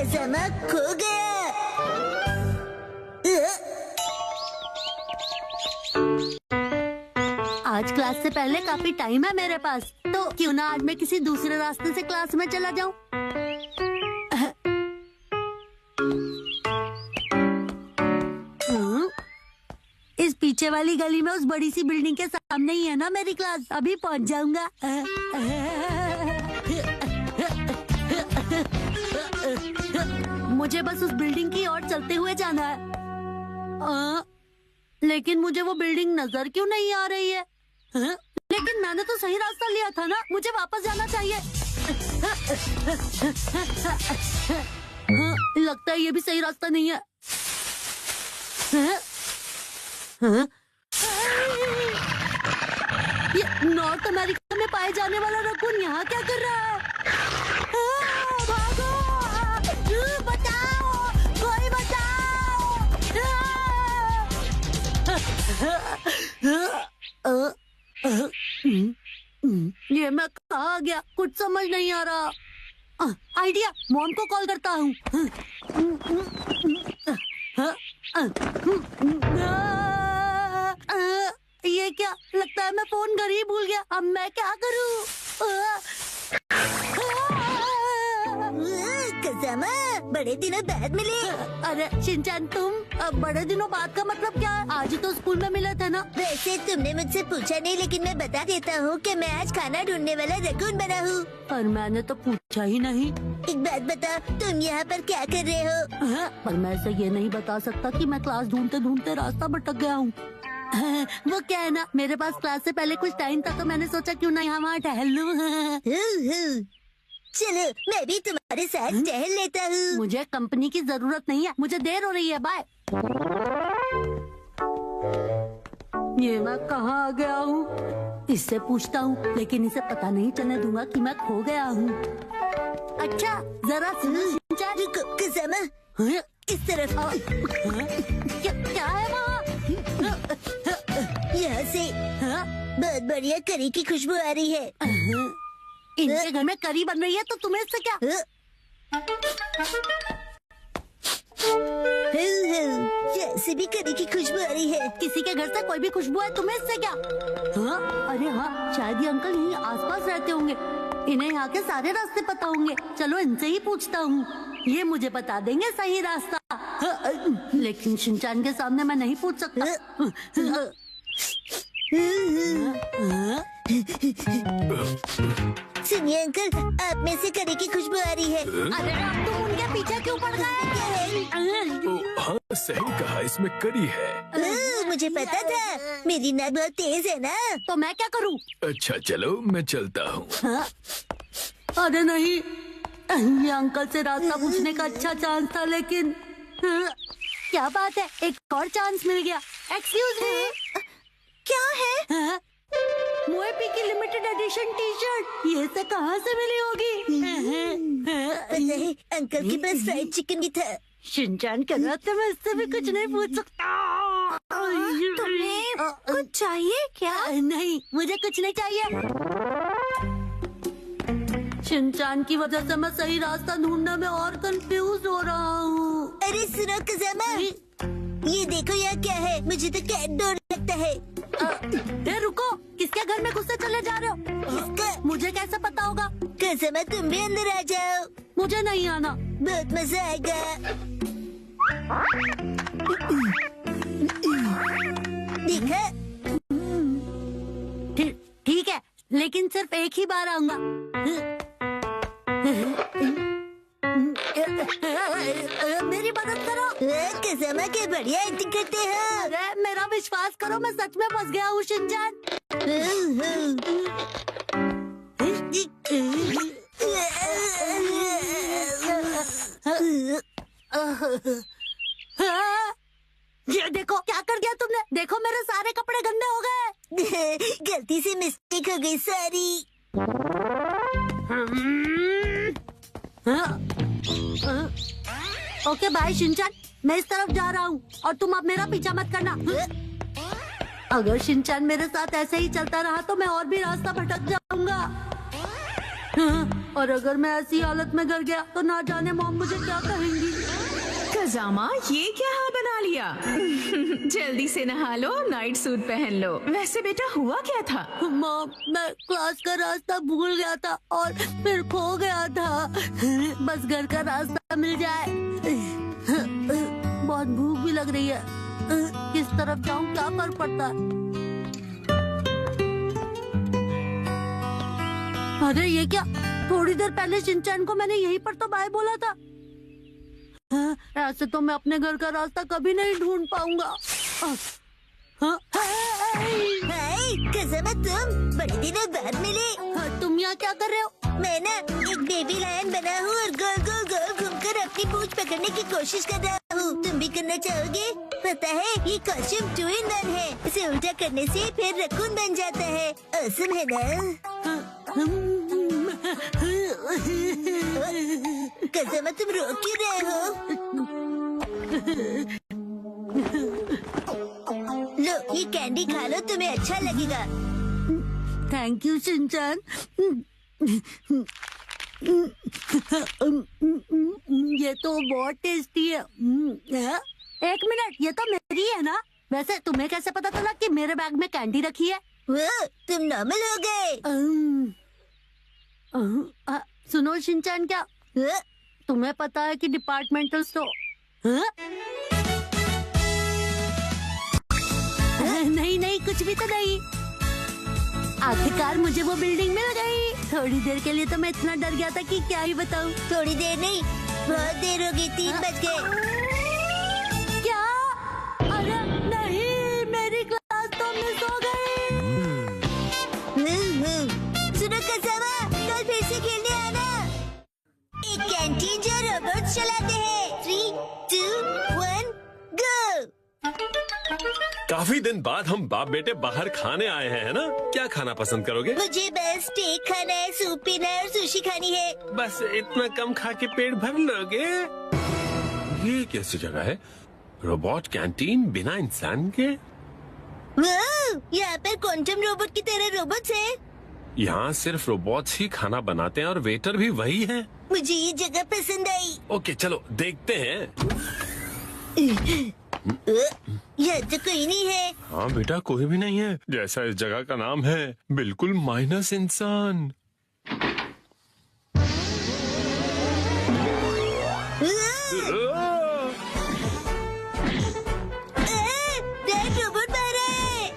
Kazama खो गया। आज क्लास से पहले काफी टाइम है मेरे पास, तो क्यों ना आज मैं किसी दूसरे रास्ते से क्लास में चला जाऊं। इस पीछे वाली गली में उस बड़ी सी बिल्डिंग के सामने ही है ना मेरी क्लास, अभी पहुंच जाऊंगा। मुझे बस उस बिल्डिंग की ओर चलते हुए जाना है। लेकिन मुझे वो बिल्डिंग नजर क्यों नहीं आ रही है? लेकिन मैंने तो सही रास्ता लिया था ना, मुझे वापस जाना चाहिए। लगता है ये भी सही रास्ता नहीं है। ये नॉर्थ अमेरिका में पाए जाने वाला रकून यहाँ क्या कर रहा है? भागो! बचाओ! कोई बचाओ! ये मैं कहाँ गया, कुछ समझ नहीं आ रहा। आइडिया, मॉम को कॉल करता हूँ। ये क्या, लगता है मैं फोन घर ही भूल गया। अब मैं क्या करूँ? कज़ामा, बड़े दिनों बाद मिले। अरे शिनचैन, तुम? बड़े दिनों बाद का मतलब क्या है? आज ही तो स्कूल में मिले थे ना। वैसे तुमने मुझसे पूछा नहीं, लेकिन मैं बता देता हूँ कि मैं आज खाना ढूंढने वाला रकून बना हूँ। पर मैंने तो पूछा ही नहीं। एक बात बता, तुम यहाँ पर क्या कर रहे हो? पर मैं ऐसे ये नहीं बता सकता कि मैं क्लास ढूंढते ढूंढते रास्ता भटक गया हूँ। वो क्या है ना, मेरे पास क्लास से पहले कुछ टाइम था, तो मैंने सोचा क्यों ना यहाँ वहाँ टहल लूँ। चलो, मैं भी तुम्हारे साथ टहल लेता हूँ। मुझे कंपनी की जरूरत नहीं है, मुझे देर हो रही है। बाय। ये मैं कहाँ आ गया हूँ? इससे पूछता हूँ, लेकिन इसे पता नहीं चलने दूंगा कि मैं खो गया हूँ। अच्छा, जरा सुनो शिनचैन। रुको कज़ामा, इस तरफ आओ। क्या है वहाँ? यहाँ से बहुत बढ़िया करी की खुशबू आ रही है। इनके घर में करी बन रही है, तो तुम्हें इससे क्या? जैसे भी करी की खुशबू आ रही है। किसी के घर से कोई भी खुशबू है, तुम्हें इससे क्या? अरे हाँ, शायद ये अंकल यहीं आसपास रहते होंगे। इन्हें यहाँ के सारे रास्ते पता होंगे। चलो इनसे ही पूछता हूँ, ये मुझे बता देंगे सही रास्ता। लेकिन शिनचैन के सामने मैं नहीं पूछ सकता। सुनिए अंकल, आप में से करी की खुशबू आ रही है। अरे अब तुम उनके पीछे क्यों पड़ गए? हाँ, सही कहा, इसमें करी है। मुझे पता था, मेरी नाक बहुत तेज है ना। तो मैं क्या करूँ? अच्छा चलो, मैं चलता हूँ। अरे नहीं, ये अंकल से रास्ता पूछने का अच्छा चांस था, लेकिन क्या बात है, एक और चांस मिल गया। एक्सक्यूज मी, क्या है? मोएपी की लिमिटेड एडिशन टी शर्ट, ये से कहाँ से मिली होगी? पता है, अंकल के पास फ्राइड चिकन भी था। शिनचैन कह रहा था, मैं इससे भी कुछ नहीं पूछ सकता। तुम्हें कुछ चाहिए क्या? नहीं, मुझे कुछ नहीं चाहिए। शिनचैन की वजह से मैं सही रास्ता ढूंढने में और कंफ्यूज हो रहा हूँ। अरे सुनो कज़ामा, ये देखो यहाँ क्या है, मुझे तो कैट डर लगता है। रुको, किसके घर में गुस्से चले जा रहे हो? किसका? मुझे कैसे पता होगा? कज़ामा, तुम भी अंदर आ जाओ, मुझे नहीं आना। बहुत मजा आएगा। देखा? ठीक है, लेकिन सिर्फ एक ही बार आऊंगा। मेरी मदद करो। कज़ामा, क्या बढ़िया एक्टिंग करते हो। अरे मेरा विश्वास करो, मैं सच में फंस गया हूँ शिनचैन। ये देखो, क्या कर दिया तुमने? देखो मेरे सारे कपड़े गंदे हो गए। गलती से मिस्टेक हो गई, सॉरी। ओके बाय शिनचैन, मैं इस तरफ जा रहा हूँ और तुम अब मेरा पीछा मत करना। अगर शिनचैन मेरे साथ ऐसे ही चलता रहा तो मैं और भी रास्ता भटक जाऊंगा। और अगर मैं ऐसी हालत में घर गया तो ना जाने मॉम मुझे क्या कहेंगी। खजामा, ये क्या हाल बना लिया? जल्दी से नहा लो, नाइट सूट पहन लो। वैसे बेटा हुआ क्या था? मॉम, मैं क्लास का रास्ता भूल गया था और फिर खो गया था। बस घर का रास्ता मिल जाए। बहुत भूख भी लग रही है। किस तरफ जाऊं, क्या फर्क पड़ता है? अरे ये क्या, थोड़ी देर पहले शिनचैन को मैंने यहीं पर तो बाय बोला था। ऐसे तो मैं अपने घर का रास्ता कभी नहीं ढूंढ पाऊंगा। कज़ामा, तुम बड़े दिनों बाद मिले। तुम यहाँ क्या कर रहे हो? मैं ना एक बेबी लायन बना हूँ और गोल गोल गोल घूमकर अपनी पूंछ पकड़ने की कोशिश कर रहा हूँ। तुम भी करना चाहोगे? पता है, ये कॉस्ट्यूम 2 in 1 है। इसे उल्टा करने से फिर रकून बन जाता है। औसम है ना? कज़ामा, तुम रो क्यों रहे हो? लो, ये कैंडी खा लो, तुम्हें अच्छा लगेगा। Thank you Shinchan. ये तो बहुत टेस्टी है। एक मिनट, ये तो मेरी है ना? वैसे तुम्हें कैसे पता चला कि मेरे बैग में कैंडी रखी है? वो, तुम नॉर्मल हो गए। सुनो शिनचैन, क्या तुम्हें पता है कि डिपार्टमेंटल स्टोर नहीं नहीं, कुछ भी तो नहीं। आखिरकार मुझे वो बिल्डिंग मिल गई। थोड़ी देर के लिए तो मैं इतना डर गया था कि क्या ही बताऊं। थोड़ी देर नहीं, बहुत देर हो गई। 3 बज गए। क्या? अरे नहीं, मेरी क्लास तो मिस हो गई। सुनो कज़ामा, कल फिर से खेलने आना। एक कैंटीन जो रोबोट चलाते हैं। 3, 2, 1, गो। काफी दिन बाद हम बाप बेटे बाहर खाने आए हैं, है ना? क्या खाना पसंद करोगे? मुझे बस स्टेक खाना है, सूप पीना है और सुशी खानी है। बस इतना कम खा के पेट भर लोगे? ये कैसी जगह है? रोबोट कैंटीन बिना इंसान के? यहाँ पर क्वांटम रोबोट की तरह रोबोट्स हैं। यहाँ सिर्फ रोबोट्स ही खाना बनाते हैं और वेटर भी वही है। मुझे ये जगह पसंद आई। ओके, चलो देखते हैं। यहाँ तो कोई नहीं है। हाँ बेटा, कोई भी नहीं है। जैसा इस जगह का नाम है, बिल्कुल माइनस इंसान। रोबोट बाहर आए।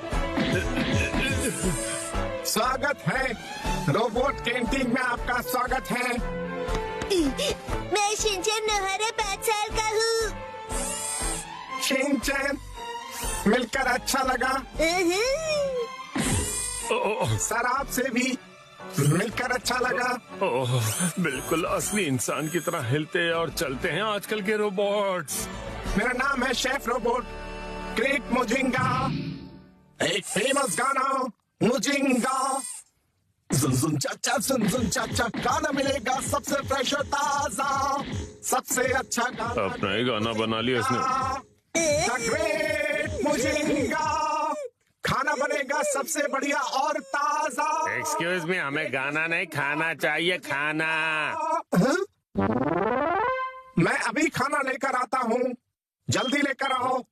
स्वागत है, रोबोट कैंटीन में आपका स्वागत है। मैं शिनचैन नोहारा 5 साल का हूँ। शिनचैन, मिलकर अच्छा लगा। सर, आपसे भी मिलकर अच्छा लगा। ओह, बिल्कुल असली इंसान की तरह हिलते और चलते हैं आजकल के रोबोट्स। मेरा नाम है शेफ रोबोट ग्रेट मुजिंगा। एक फेमस गाना मुजिंगा। सुन चाचा, सुन चाचा, गाना मिलेगा सबसे फ्रेश और ताजा, सबसे अच्छा गाना। अपना ही गाना बना लिया इसने। द ग्रेट मुजिंगा, खाना बनेगा सबसे बढ़िया और ताजा। एक्सक्यूज मी, हमें गाना नहीं खाना चाहिए, खाना। मैं अभी खाना लेकर आता हूँ, जल्दी लेकर आओ।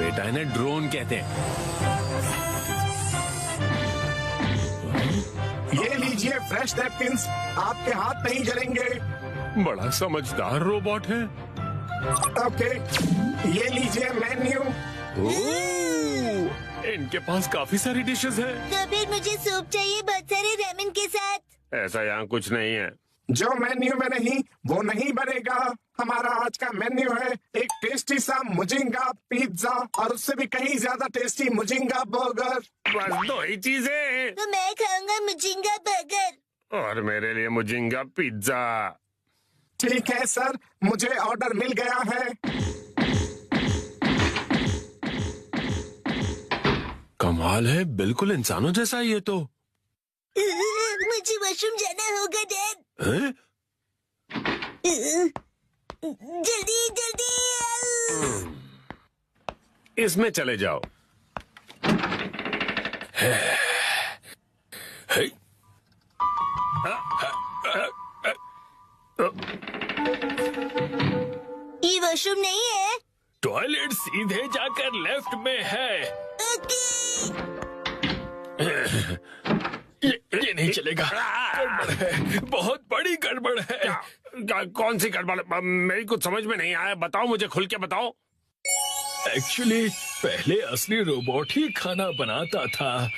बेटा, इन्हें ड्रोन कहते हैं। ये लीजिए फ्रेश नैपकिंस, आपके हाथ नहीं जलेंगे। बड़ा समझदार रोबोट है। ओके, ये लीजिए मेन्यू। ओह, इनके पास काफी सारी डिशेस हैं। तो फिर मुझे सूप चाहिए, बहुत सारे रामेन के साथ। ऐसा यहाँ कुछ नहीं है। जो मेन्यू में नहीं वो नहीं बनेगा। हमारा आज का मेन्यू है एक टेस्टी सा मुजिंगा पिज्जा और उससे भी कहीं ज्यादा टेस्टी मुजिंगा बर्गर। बस 2 ही चीजें। तो मैं खाऊंगा मुजिंगा बर्गर। और मेरे लिए मुजिंगा पिज्जा। ठीक है सर, मुझे ऑर्डर मिल गया है। कमाल है, बिल्कुल इंसानों जैसा है ये तो। मुझे वॉशरूम जाना होगा डैड। हैं? जल्दी जल्दी। इसमें चले जाओ। ये वॉशरूम नहीं है। टॉयलेट सीधे जाकर लेफ्ट में है। ये नहीं चलेगा, गड़बड़ है, बहुत बड़ी गड़बड़ है। कौन सी गड़बड़? मेरी कुछ समझ में नहीं आया, बताओ मुझे, खुल के बताओ। एक्चुअली पहले असली रोबोट ही खाना बनाता था।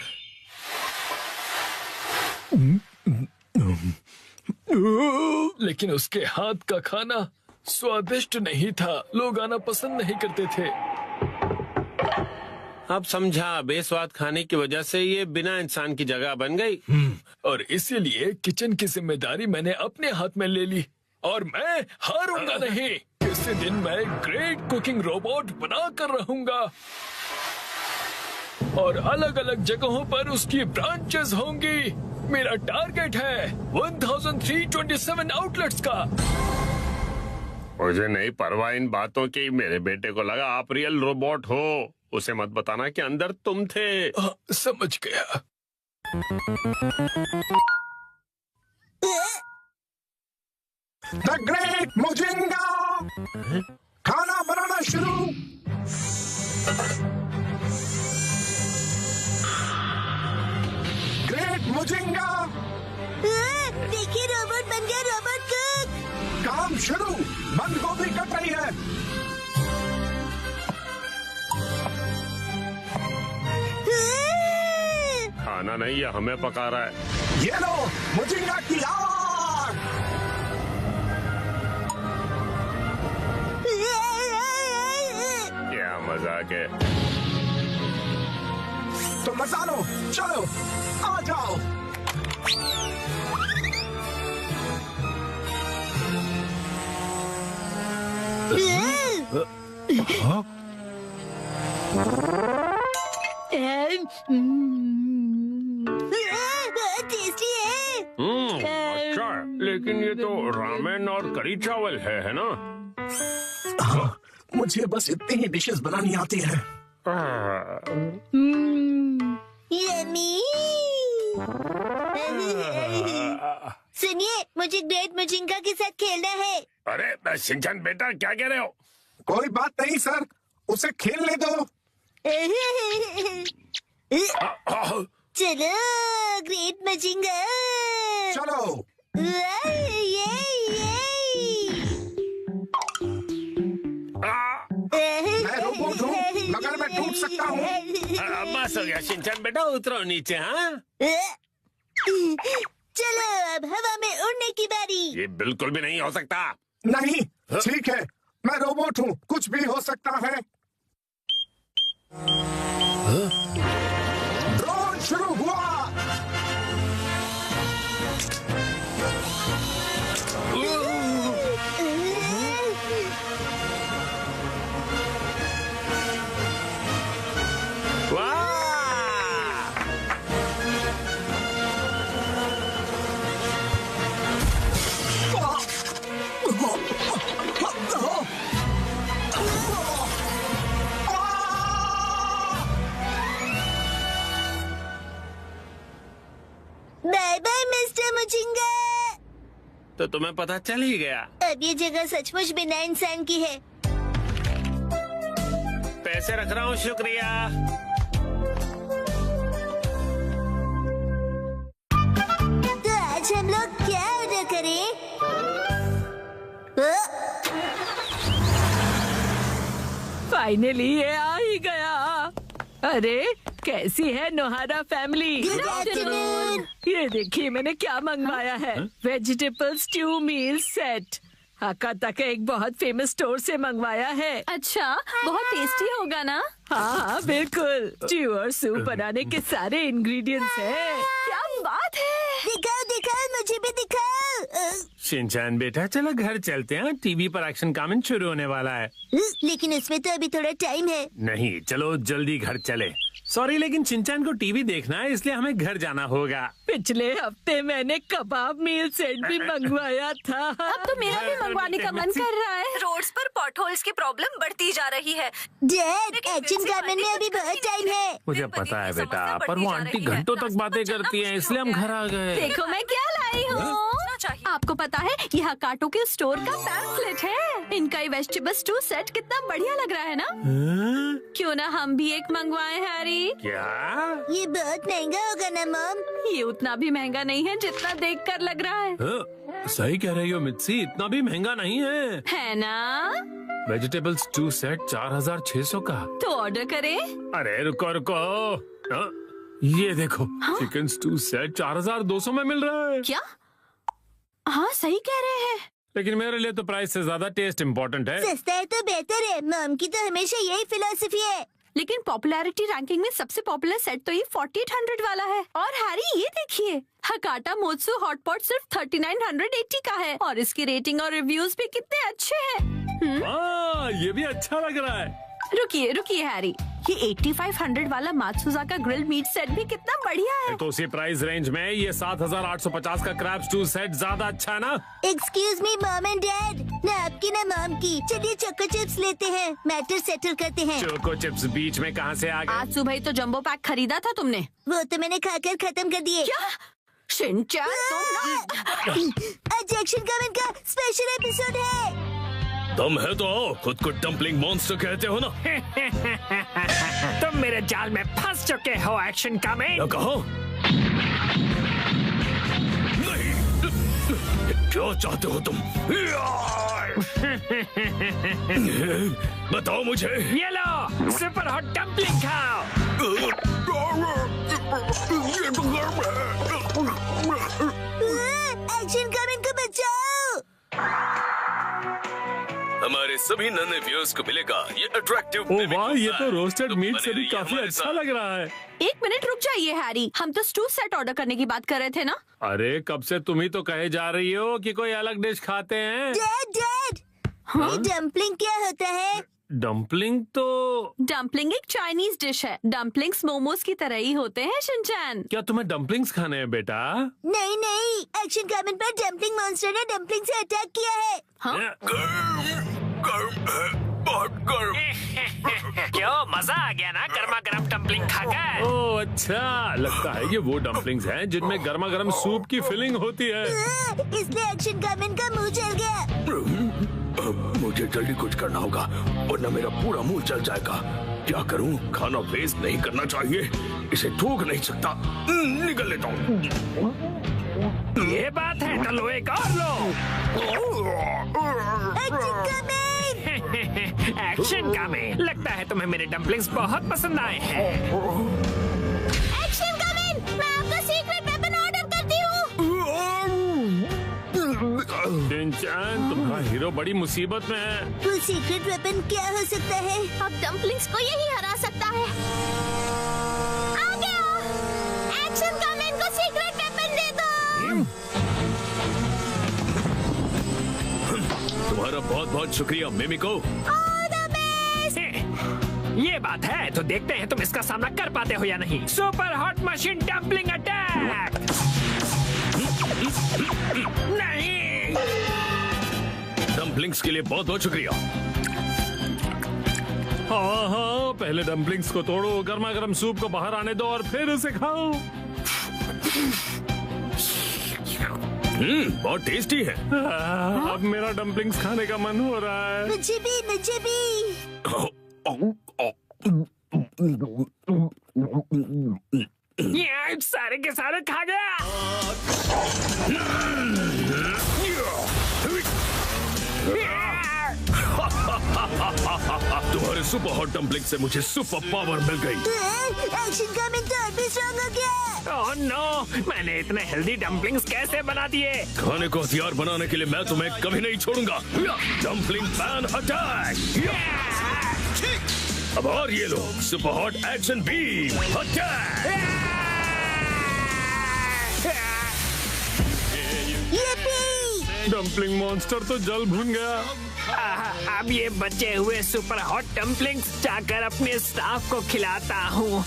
लेकिन उसके हाथ का खाना स्वादिष्ट नहीं था, लोग आना पसंद नहीं करते थे। अब समझा, बेस्वाद खाने की वजह से ये बिना इंसान की जगह बन गई। और इसीलिए किचन की जिम्मेदारी मैंने अपने हाथ में ले ली और मैं हारूंगा नहीं। किसी दिन मैं ग्रेट कुकिंग रोबोट बना कर रहूंगा और अलग अलग जगहों पर उसकी ब्रांचेस होंगी। मेरा टारगेट है 1327 आउटलेट्स का। मुझे नहीं परवाह इन बातों की। मेरे बेटे को लगा आप रियल रोबोट हो। उसे मत बताना कि अंदर तुम थे। समझ गया। द ग्रेट मोजिंगा खाना बनाना शुरू। ग्रेट मोजिंगा देखिए, रोबोट बन गया, रोबोट कुक। काम शुरू। बंद गोभी कट रही है। खाना नहीं, ये हमें पका रहा है। ये लो मोजिंगा की आग। क्या मजाक है। तो मजा लो, चलो आ जाओ। टेस्टी है। अच्छा है, लेकिन ये तो रामेन और करी चावल है ना? हाँ, मुझे बस इतनी ही डिशेस बनानी आती है। यम्मी। सुनिए, मुझे ग्रेट मोजिंगा के साथ खेलना है। अरे शिनचैन बेटा, क्या कह रहे हो? कोई बात नहीं सर, उसे खेलने दो। चलो ग्रेट मोजिंगा। चलो। मैं रोबोट हूँ, मगर मैं टूट सकता हूँ। बस हो गया शिनचैन बेटा, उतरो नीचे। हाँ, चलो अब हवा में उड़ने की बारी। ये बिल्कुल भी नहीं हो सकता। नहीं, ठीक है, मैं रोबोट हूँ, कुछ भी हो सकता है। ड्रोन शुरू हुआ। Bye bye mister Mojinga. तो तुम्हें पता चल ही गया। अब ये जगह सचमुच बिना इंसान की है। पैसे रख रहा हूँ, शुक्रिया। तो आज हम लोग क्या ऑर्डर करें? फाइनली ये आ ही गया। अरे कैसी है नोहारा फैमिली? Good afternoon. ये देखिए मैंने क्या मंगवाया है। वेजिटेबल स्ट्यू मील सेट। हाकाता के एक बहुत फेमस स्टोर से मंगवाया है। अच्छा, बहुत टेस्टी होगा ना? हाँ बिल्कुल, स्ट्यू और सूप बनाने के सारे इंग्रेडिएंट्स हैं। क्या बात है! दिखाओ दिखाओ, मुझे भी दिखाओ। शिनचैन बेटा, चलो घर चलते हैं, टीवी पर एक्शन कमेंट शुरू होने वाला है। लेकिन इसमें तो अभी थोड़ा टाइम है। नहीं, चलो जल्दी घर चले। सॉरी, लेकिन शिनचैन को टीवी देखना है, इसलिए हमें घर जाना होगा। पिछले हफ्ते मैंने कबाब मील सेट भी मंगवाया था। अब तो मेरा भी मंगवाने का मन कर रहा है। रोड्स पर पॉटहोल्स की प्रॉब्लम बढ़ती जा रही है। डैड, एक्शन कमेंट में अभी बहुत टाइम है। मुझे पता है बेटा, पर वो आंटी घंटों तक बातें करती हैं, इसलिए हम घर आ गए। देखो मैं क्या लाई आई हूँ। आपको पता है यह हकाटो के स्टोर का पैम्फलेट है। इनका ये वेजिटेबल स्टू सेट कितना बढ़िया लग रहा है ना। क्यों ना हम भी एक मंगवाएं हैरी। क्या? ये बहुत महंगा होगा ना मॉम? ये उतना भी महंगा नहीं है जितना देखकर लग रहा है। सही कह रही हो मित्सी, इतना भी महंगा नहीं है ना? वेजिटेबल स्टू सेट 4600 का। तो ऑर्डर करें? अरे रुको रुको, ये देखो चिकन स्टू सेट 4200 में मिल रहा है। क्या? हाँ सही कह रहे हैं। लेकिन मेरे लिए तो प्राइस से ज्यादा टेस्ट इम्पोर्टेंट है। सस्ता है तो बेहतर है। मॉम की तो हमेशा यही फिलॉसफी है। लेकिन पॉपुलैरिटी रैंकिंग में सबसे पॉपुलर सेट तो ये 4800 वाला है। और हैरी ये देखिए, हकाटा मोत्सु हॉटपॉट सिर्फ 3980 का है और इसकी रेटिंग और रिव्यूज भी कितने अच्छे हैं। ये भी अच्छा लग रहा है। रुकिए हैरी, ये 8500 वाला मात्सुजा का ग्रिल्ड मीट सेट भी कितना बढ़िया है। तो उसी प्राइस रेंज में ये 7850 का क्रैब स्टू सेट ज्यादा अच्छा है ना? Excuse me mom and dad, ना आपकी ना मॉम की। चलिए चोको चिप्स लेते हैं, मैटर सेटल करते हैं। चोको चिप्स बीच में कहाँ से आ गए? आज सुबह ही तो जंबो पैक खरीदा था तुमने। वो तो मैंने खाकर खत्म कर दिए। क्या? शिनचैन तुम ना। आज एक्शन कमेंट का स्पेशल एपिसोड है। तुम है तो आओ, खुद को डम्पलिंग मॉन्स्टर कहते हो ना। तुम मेरे जाल में फंस चुके हो एक्शन कमेंट। क्या कहा? नहीं, क्या चाहते हो तुम? बताओ मुझे। ये लो सुपर हॉट डम्पलिंग खाओ। एक्शन कमेंट को बचाओ। हमारे सभी नन्हे व्यूअर्स को मिलेगा ये अट्रैक्टिव। ओ वाह, ये तो रोस्टेड मीट से भी काफी अच्छा लग रहा है। एक मिनट रुक जाइए हैरी, हम तो स्टू सेट ऑर्डर करने की बात कर रहे थे ना। अरे कब से तुम ही तो कहे जा रही हो कि कोई अलग डिश खाते हैं। डैड ये डम्पलिंग क्या होता है? डम्पलिंग तो डम्पलिंग एक चाइनीज डिश है। डम्पलिंग्स मोमोज की तरह ही होते हैं शिनचैन। क्या तुम्हें डम्पलिंग्स खाने हैं बेटा? नहीं, एक्शन कमेंट पर डम्पलिंग मॉन्स्टर ने डम्पलिंग से अटैक किया है। हाँ? क्यों मजा आ गया ना गर्मा गर्म डम्पलिंग खाकर? ओह अच्छा, लगता है ये वो डम्पलिंग्स हैं जिनमें गर्मा गर्म सूप की फिलिंग होती है। इसलिए एक्शन कमेंट का मुंह जल गया। मुझे जल्दी कुछ करना होगा वरना मेरा पूरा मुंह जल जाएगा। क्या करूं? खाना वेस्ट नहीं करना चाहिए, इसे थूक नहीं सकता। निकल लेता हूँ। ये बात है तो लो एक और लो। एक्शन कमेंट, लगता है तुम्हें मेरे डम्पलिंग्स बहुत पसंद आए हैं। एक्शन कमेंट, मैं आपका सीक्रेट वेपन ऑर्डर करती हूँ। शिनचैन, तुम्हारा हीरो बड़ी मुसीबत में है। वो सीक्रेट वेपन क्या हो सकता है? अब डम्पलिंग्स को यही हरा सकता है। आ गया। एक्शन कमेंट को सीक्रेट वेपन दे दो। तुम्हारा बहुत बहुत शुक्रिया मिमिको। ये बात है तो देखते हैं तुम इसका सामना कर पाते हो या नहीं। Super hot machine dumpling attack. नहीं, डम्पलिंग्स के लिए बहुत बहुत शुक्रिया। हाँ, पहले डम्पलिंग्स को तोड़ो, गर्मा गर्म सूप को बाहर आने दो और फिर उसे खाओ। बहुत टेस्टी है। अब मेरा डम्पलिंग्स खाने का मन हो रहा है। मुझे भी। ये सारे के सारे खा गया। तुम्हारे सुपर हॉट डम्पलिंग से मुझे सुपर पावर मिल गई। एक्शन कमेंट तो और भी स्ट्रॉन्ग हो गया। ओह नो, मैंने इतने हेल्दी डम्पलिंग्स कैसे बना दिए? खाने को हथियार बनाने के लिए मैं तुम्हें कभी नहीं छोड़ूंगा। Dumpling pan attack. अब और ये लो super hot action beam attack. Dumpling monster तो जल भुन गया। अब ये बचे हुए सुपर हॉट डम्पलिंग्स जाकर अपने स्टाफ को खिलाता हूँ।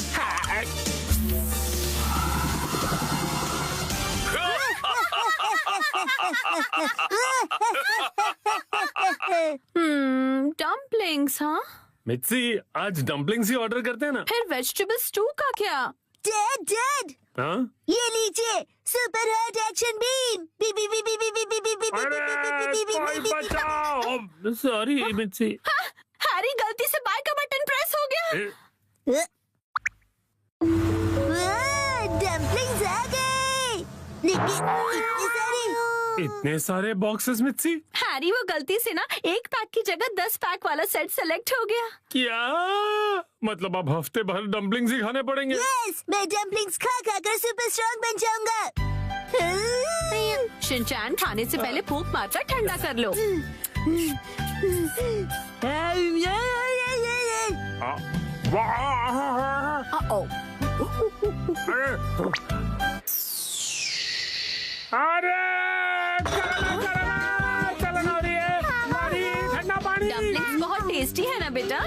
डम्पलिंग्स हाँ? मित्सी, आज डम्पलिंग्स ही ऑर्डर करते हैं ना। फिर वेजिटेबल स्टू का क्या? डैड हाँ? ये लीजिए सुपर हॉट एक्शन बीम। बी बी बी बी बी बी बी बी बी कोई बचाओ। सॉरी मिर्ची। हैरी गलती से बाय का बटन प्रेस हो गया। डम्पलिंग्स आ गए। लेकिन इतने सारे बॉक्सेस मिर्ची। हैरी वो गलती से ना एक पैक की जगह 10 पैक वाला सेट सेलेक्ट हो गया। क्या मतलब अब हफ्ते भर डम्पलिंग्स ही खाने पड़ेंगे? यस, मैं डम्पलिंग्स खा खा कर सुपर स्ट्रॉन्ग बन जाऊंगा। शिनचैन खाने से पहले फूंक मारकर ठंडा कर लो। अरे चलना हो रही है। ठंडा पानी। डम्पलिंग्स बहुत टेस्टी है ना बेटा?